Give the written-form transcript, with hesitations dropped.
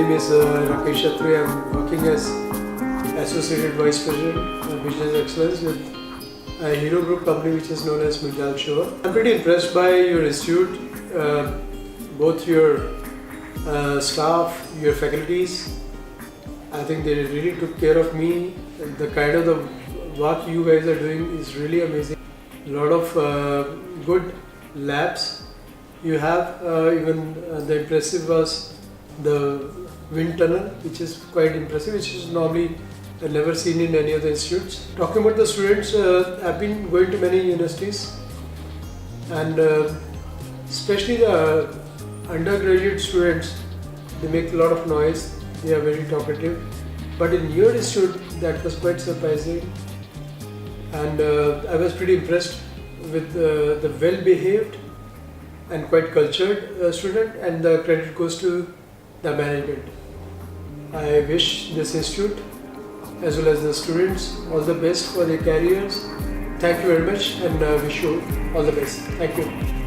name is Rakesh Atre. I'm working as Associate Vice President of Business Excellence with a Hero Group company which is known as Showa. I'm pretty impressed by your institute, both your staff, your faculties. I think they really took care of me. The kind of the work you guys are doing is really amazing. A lot of good labs you have. Even the impressive was the wind tunnel, which is quite impressive, which is normally never seen in any other institutes. Talking about the students, I've been going to many universities, and especially the undergraduate students, they make a lot of noise, they are very talkative. But in your institute, that was quite surprising, and I was pretty impressed with the well-behaved and quite cultured student, and the credit goes to the management. I wish this institute as well as the students all the best for their careers. Thank you very much, and wish you all the best. Thank you.